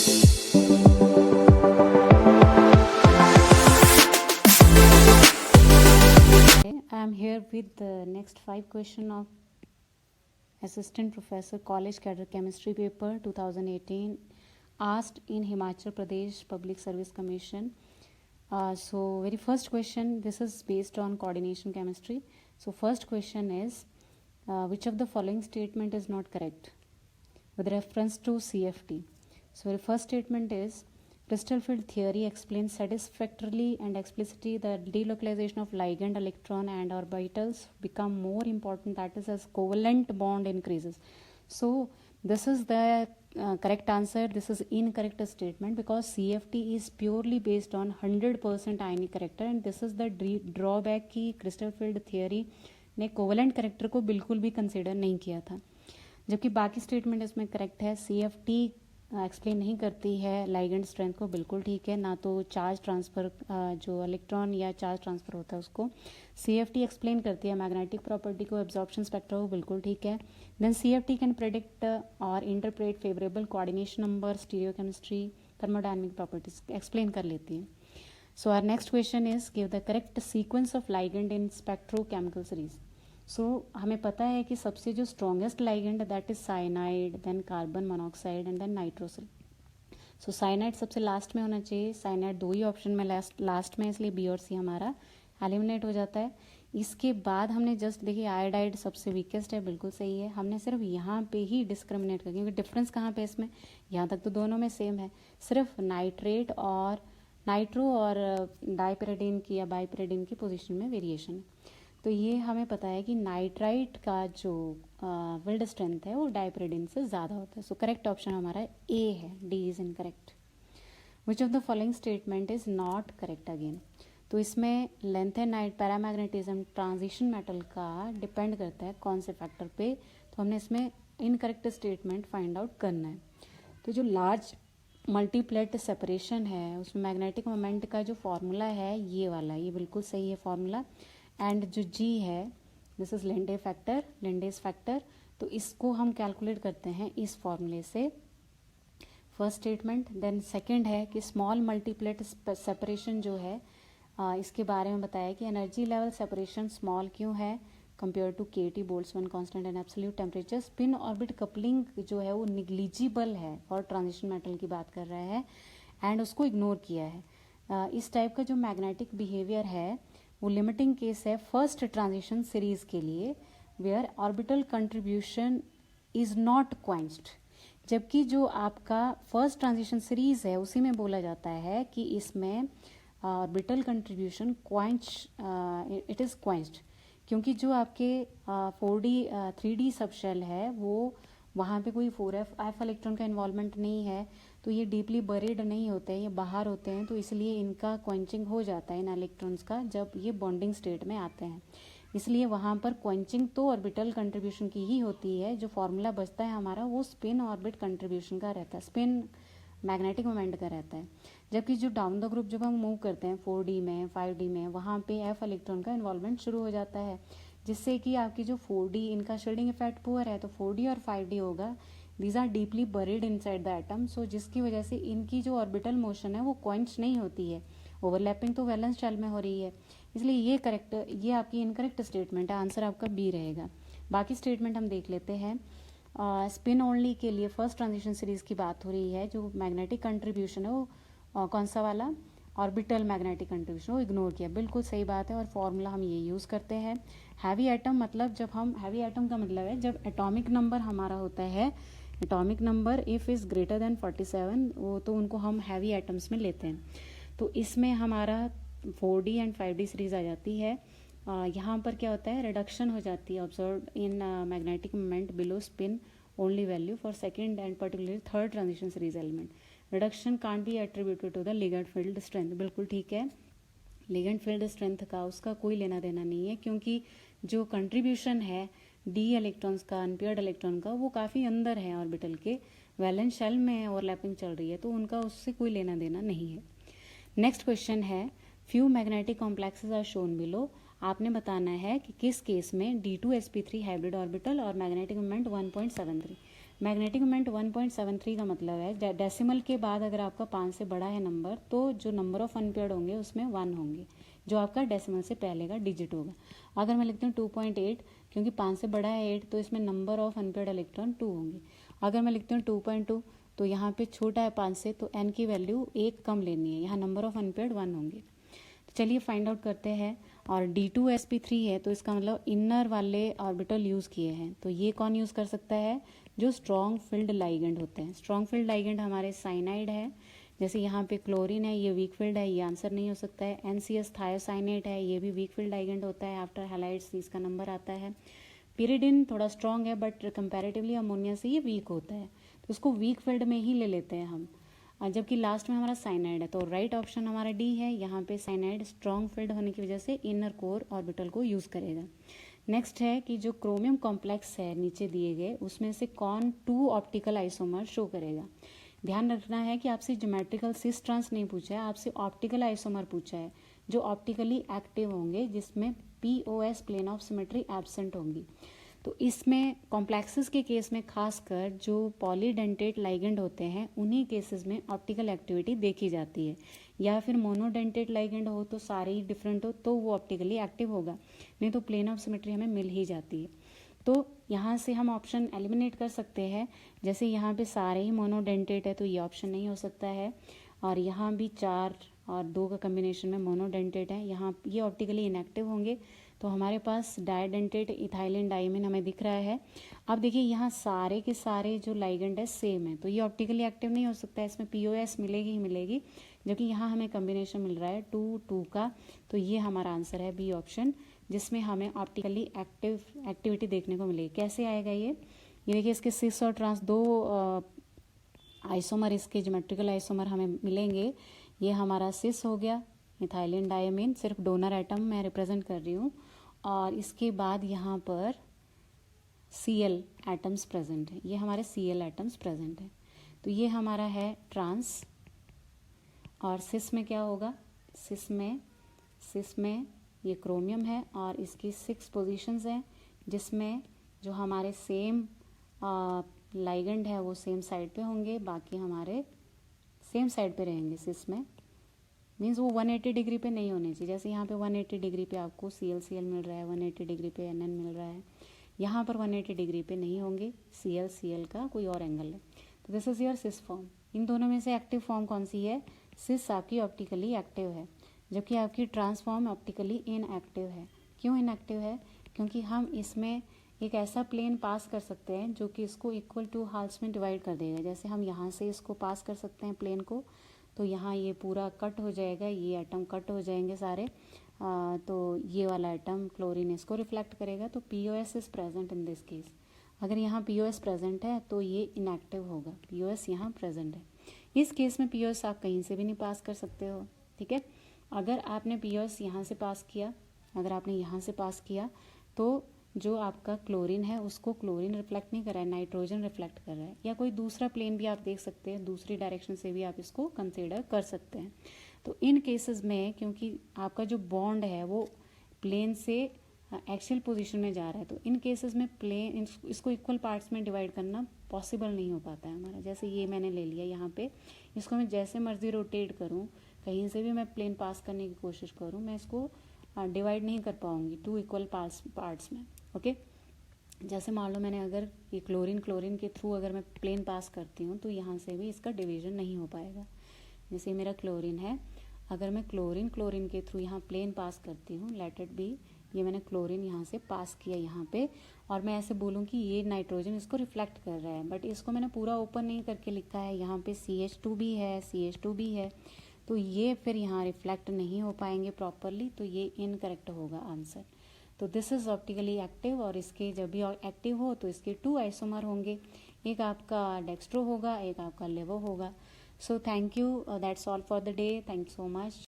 I am here with the next 5 question of Assistant Professor College Cadre Chemistry paper 2018 asked in Himachal Pradesh Public Service Commission. So very first question, this is based on coordination chemistry. So first question is, which of the following statement is not correct with reference to CFT? So the first statement is, crystal field theory explains satisfactorily and explicitly that delocalization of ligand, electron and orbitals become more important, that is as covalent bond increases. So this is the correct answer. This is incorrect statement because CFT is purely based on 100% ionic character and this is the drawback कि crystal field theory ने covalent character को बिल्कुल भी consider नहीं किया था, जबकि बाकी स्टेटमेंट इसमें करेक्ट है. CFT एक्सप्लेन नहीं करती है लाइगेंड स्ट्रेंथ को, बिल्कुल ठीक है. ना तो चार्ज ट्रांसफ़र जो इलेक्ट्रॉन या चार्ज ट्रांसफ़र होता है उसको CFT एक्सप्लेन करती है. मैग्नेटिक प्रॉपर्टी को, एब्जॉर्प्शन स्पेक्ट्रा को, बिल्कुल ठीक है. देन CFT कैन प्रेडिक्ट और interpret favourable coordination number, stereochemistry, thermodynamic properties explain कर लेती है. So our next question is, give the correct sequence of ligand in spectrochemical series. So हमें पता है कि सबसे जो strongest ligand that is cyanide, then carbon monoxide and then nitrosyl. So cyanide सबसे लास्ट में होना चाहिए. साइनाइड 2 ही ऑप्शन में लास्ट में, इसलिए बी और सी हमारा एलिमिनेट हो जाता है. इसके बाद हमने जस्ट देखिए आयोडाइड सबसे वीकेस्ट है, बिल्कुल सही है. हमने सिर्फ यहाँ पे ही डिस्क्रिमिनेट कर, क्योंकि डिफरेंस कहाँ पे इसमें, यहाँ तक तो दोनों में सेम है, सिर्फ नाइट्रेट और नाइट्रो और डाइपिरिडिन की या बाइपिरिडिन की पोजीशन में वेरिएशन है. तो ये हमें पता है कि नाइट्राइट का जो विल्ड स्ट्रेंथ है वो डाइपिरिडिन से ज़्यादा होता है. सो करेक्ट ऑप्शन हमारा ए है, D is incorrect. Which of the following statement is not correct again. तो इसमें length and night paramagnetism transition metal का डिपेंड करता है कौन से फैक्टर पे, तो हमने इसमें इनकरेक्ट स्टेटमेंट फाइंड आउट करना है. तो जो लार्ज मल्टीप्लेट सेपरेशन है उसमें मैग्नेटिक मोमेंट का जो फॉर्मूला है ये वाला, ये बिल्कुल सही है फॉर्मूला. एंड जो जी है दिस इज लेंडेस फैक्टर, तो इसको हम कैलकुलेट करते हैं इस फॉर्मूले से. First statement. देन सेकंड है कि स्मॉल मल्टीप्लेट सेपरेशन जो है इसके बारे में बताया कि एनर्जी लेवल सेपरेशन स्मॉल क्यों है compare to KT Boltzmann constant and absolute temperature. Spin orbit coupling जो है वो निग्लिजिबल है और ट्रांजिशन मेटल की बात कर रहा है एंड उसको इग्नोर किया है. इस टाइप का जो मैग्नेटिक बिहेवियर है वो लिमिटिंग केस है फर्स्ट ट्रांजिशन सीरीज के लिए, where orbital contribution is not quenched. जबकि जो आपका फर्स्ट ट्रांजिशन सीरीज है उसी में बोला जाता है कि इसमें orbital contribution it is quenched, क्योंकि जो आपके 4D 3D सबशेल है वो वहाँ पे कोई 4f इलेक्ट्रॉन का इन्वॉल्वमेंट नहीं है, तो ये डीपली बरीड नहीं होते हैं, ये बाहर होते हैं, तो इसलिए इनका क्वेंचिंग हो जाता है इन इलेक्ट्रॉन्स का जब ये बॉन्डिंग स्टेट में आते हैं. इसलिए वहाँ पर क्वेंचिंग तो ऑर्बिटल कंट्रीब्यूशन की ही होती है. जो फॉर्मूला बचता है हमारा वो स्पिन ऑर्बिट कंट्रीब्यूशन का रहता है, स्पिन मैग्नेटिक मोमेंट का रहता है. जबकि जो डाउन द ग्रुप जब हम मूव करते हैं 4D में 5D में, वहाँ पे f इलेक्ट्रॉन का इन्वॉल्वमेंट शुरू हो जाता है, जिससे कि आपकी जो 4D इनका शेडिंग इफेक्ट पुअर है, तो 4D और 5D होगा. These are deeply buried inside the atom, so जिसकी वजह से इनकी जो ऑर्बिटल मोशन है वो क्वेंच नहीं होती है. ओवरलैपिंग तो वैलेंस शेल में हो रही है, इसलिए ये आपकी इनकरेक्ट स्टेटमेंट है. आंसर आपका बी रहेगा. बाकी स्टेटमेंट हम देख लेते हैं. स्पिन ओनली के लिए फर्स्ट ट्रांजिशन सीरीज की बात हो रही है. जो मैग्नेटिक कंट्रीब्यूशन है वो कौन सा वाला, ऑर्बिटल मैग्नेटिक कंट्रीब्यूशन, वो इग्नोर किया, बिल्कुल सही बात है. और फॉर्मूला हम ये यूज़ करते हैं. हैवी एटम मतलब जब हम हैवी एटम का मतलब है जब एटॉमिक नंबर हमारा होता है, atomic number if is greater than 47, वो तो उनको हम हैवी एटम्स में लेते हैं. तो इसमें हमारा 4D एंड 5D सीरीज आ जाती है. यहाँ पर क्या होता है, रिडक्शन हो जाती है observe in magnetic moment below spin only value for second and particularly third transition series element. Reduction can't be attributed to the ligand field strength, बिल्कुल ठीक है. लिगेंड फील्ड स्ट्रेंथ का उसका कोई लेना देना नहीं है, क्योंकि जो कंट्रीब्यूशन है D इलेक्ट्रॉन्स का, अनपेयर्ड इलेक्ट्रॉन का, वो काफ़ी अंदर है ऑर्बिटल के, वैलेंस शेल में ओवरलैपिंग चल रही है, तो उनका उससे कोई लेना देना नहीं है. नेक्स्ट क्वेश्चन है, few magnetic complexes are shown below. आपने बताना है कि किस केस में D2sp3 हाइब्रिड ऑर्बिटल और मैग्नेटिक मोमेंट 1.73. मैग्नेटिक मोमेंट 1.73 का मतलब है डेसिमल के बाद अगर आपका 5 से बड़ा है नंबर तो जो नंबर ऑफ अनपेयर्ड होंगे उसमें 1 होंगे, जो आपका डेसिमल से पहले का डिजिट होगा। अगर मैं लिखती हूँ 2.8, क्योंकि 5 से बड़ा है 8 तो इसमें नंबर ऑफ अनपेयर्ड इलेक्ट्रॉन 2 होंगे। अगर मैं लिखती हूँ 2.2 तो यहाँ पे छोटा है 5 से, तो n की वैल्यू 1 कम लेनी है, यहाँ नंबर ऑफ अनपेयर्ड 1 होंगे। तो चलिए फाइंड आउट करते हैं। और D2sp3 है तो इसका मतलब इनर वाले ऑर्बिटल यूज़ किए हैं। तो ये कौन यूज़ कर सकता है? जो स्ट्रॉन्ग फील्ड लाइगेंड होते हैं। स्ट्रॉन्ग फील्ड लाइगेंड हमारे साइनाइड है, जैसे यहाँ पे क्लोरीन है, ये वीक फील्ड है, ये आंसर नहीं हो सकता है। NCS थायोसाइनेट है, ये भी वीक फील्ड लाइगेंड होता है, आफ्टर हैलाइड्स इसका नंबर आता है। पिरिडिन थोड़ा स्ट्रॉन्ग है बट कंपैरेटिवली अमोनिया से ये वीक होता है, तो उसको वीक फील्ड में ही ले लेते हैं हम। जबकि लास्ट में हमारा साइनाइड है, तो राइट ऑप्शन हमारा डी है। यहाँ पे साइनाइड स्ट्रॉन्ग फील्ड होने की वजह से इनर कोर ऑर्बिटल को यूज़ करेगा। नेक्स्ट है कि जो क्रोमियम कॉम्प्लेक्स है नीचे दिए गए, उसमें से कौन 2 ऑप्टिकल आइसोमर शो करेगा। ध्यान रखना है कि आपसे ज्योमेट्रिकल सिस ट्रांस नहीं पूछा है, आपसे ऑप्टिकल आइसोमर पूछा है जो ऑप्टिकली एक्टिव होंगे, जिसमें POS plane of symmetry absent होंगी। तो इसमें कॉम्प्लेक्सेस के केस में खासकर जो पॉलीडेंटेट लाइगेंड होते हैं उन्हीं केसेस में ऑप्टिकल एक्टिविटी देखी जाती है, या फिर मोनोडेंटेट लाइगेंड हो तो सारे ही डिफरेंट हो तो वो ऑप्टिकली एक्टिव होगा, नहीं तो प्लेन ऑफ सिमेट्री हमें मिल ही जाती है। तो यहाँ से हम ऑप्शन एलिमिनेट कर सकते हैं, जैसे यहाँ पे सारे ही मोनोडेंटेट है तो ये ऑप्शन नहीं हो सकता है, और यहाँ भी 4 और 2 का कम्बिनेशन में मोनोडेंटेट है, यहाँ ये ऑप्टिकली इनएक्टिव होंगे। तो हमारे पास डायडेंटेट इथाइलिन डाइमिन हमें दिख रहा है। अब देखिए यहाँ सारे के सारे जो लाइगेंड है सेम है, तो ये ऑप्टिकली एक्टिव नहीं हो सकता है, इसमें POS मिलेगी ही मिलेगी, जबकि यहाँ हमें कम्बिनेशन मिल रहा है 2 का। तो ये हमारा आंसर है बी ऑप्शन, जिसमें हमें ऑप्टिकली एक्टिविटी देखने को मिलेगी। कैसे आएगा ये देखिए इसके सिस और ट्रांस 2 आइसोमर, इसके ज्योमेट्रिकल आइसोमर हमें मिलेंगे। ये हमारा सिस हो गया, इथाइलिन डायमीन, सिर्फ डोनर एटम मैं रिप्रेजेंट कर रही हूँ, और इसके बाद यहाँ पर Cl एटम्स प्रेजेंट है, ये हमारे Cl एटम्स प्रेजेंट है। तो ये हमारा है ट्रांस। और सिस में क्या होगा? सिस में ये क्रोमियम है और इसकी 6 पोजीशंस हैं, जिसमें जो हमारे सेम लाइगेंड है वो सेम साइड पे होंगे, बाकी हमारे सेम साइड पे रहेंगे। सिस में मीन्स वो 180 डिग्री पे नहीं होने चाहिए, जैसे यहाँ पे 180 डिग्री पे आपको Cl मिल रहा है, 180 डिग्री पे Nn मिल रहा है, यहाँ पर 180 डिग्री पे नहीं होंगे, Cl का कोई और एंगल है। तो this is your cis form. इन दोनों में से एक्टिव फॉर्म कौन सी है? सिस आपकी ऑप्टिकली एक्टिव है, जबकि आपकी ट्रांसफॉर्म ऑप्टिकली इनएक्टिव है। क्यों इनएक्टिव है? क्योंकि हम इसमें एक ऐसा प्लेन पास कर सकते हैं जो कि इसको इक्वल टू हाल्स में डिवाइड कर देगा। जैसे हम यहाँ से इसको पास कर सकते हैं प्लेन को, तो यहाँ ये पूरा कट हो जाएगा, ये एटम कट हो जाएंगे सारे, तो ये वाला एटम क्लोरीन इसको रिफ्लेक्ट करेगा, तो POS is present in this case. अगर यहाँ POS प्रेजेंट है तो ये इनएक्टिव होगा, POS यहाँ प्रेजेंट है। इस केस में POS आप कहीं से भी नहीं पास कर सकते हो, ठीक है। अगर आपने POS यहाँ से पास किया, अगर आपने यहाँ से पास किया, तो जो आपका क्लोरीन है उसको क्लोरीन रिफ्लेक्ट नहीं कर रहा है, नाइट्रोजन रिफ्लेक्ट कर रहा है। या कोई दूसरा प्लेन भी आप देख सकते हैं, दूसरी डायरेक्शन से भी आप इसको कंसीडर कर सकते हैं। तो इन केसेस में क्योंकि आपका जो बॉन्ड है वो प्लेन से एक्सियल पोजीशन में जा रहा है, तो इन केसेस में प्लेन इसको इक्वल पार्ट्स में डिवाइड करना पॉसिबल नहीं हो पाता है हमारा। जैसे ये मैंने ले लिया यहाँ पे, इसको मैं जैसे मर्जी रोटेट करूँ, कहीं से भी मैं प्लेन पास करने की कोशिश करूँ, मैं इसको डिवाइड नहीं कर पाऊँगी 2 इक्वल पार्ट्स में, ओके। जैसे मान लो मैंने अगर ये क्लोरीन के थ्रू अगर मैं प्लेन पास करती हूँ, तो यहाँ से भी इसका डिवीजन नहीं हो पाएगा। जैसे मेरा क्लोरीन है, अगर मैं क्लोरीन के थ्रू यहाँ प्लेन पास करती हूँ, लेट इट बी, ये मैंने क्लोरीन यहाँ से पास किया यहाँ पे, और मैं ऐसे बोलूँ कि ये नाइट्रोजन इसको रिफ्लेक्ट कर रहा है, बट इसको मैंने पूरा ओपन नहीं करके लिखा है, यहाँ पे CH2 भी है, CH2 भी है, तो ये फिर यहाँ रिफ्लेक्ट नहीं हो पाएंगे प्रॉपरली, तो ये इनकरेक्ट होगा आंसर। तो दिस इज ऑप्टिकली एक्टिव, और इसके जब भी एक्टिव हो तो इसके 2 आइसोमर होंगे, एक आपका डेक्स्ट्रो होगा, एक आपका लेवो होगा। So thank you, that's all for the day, thank you so much.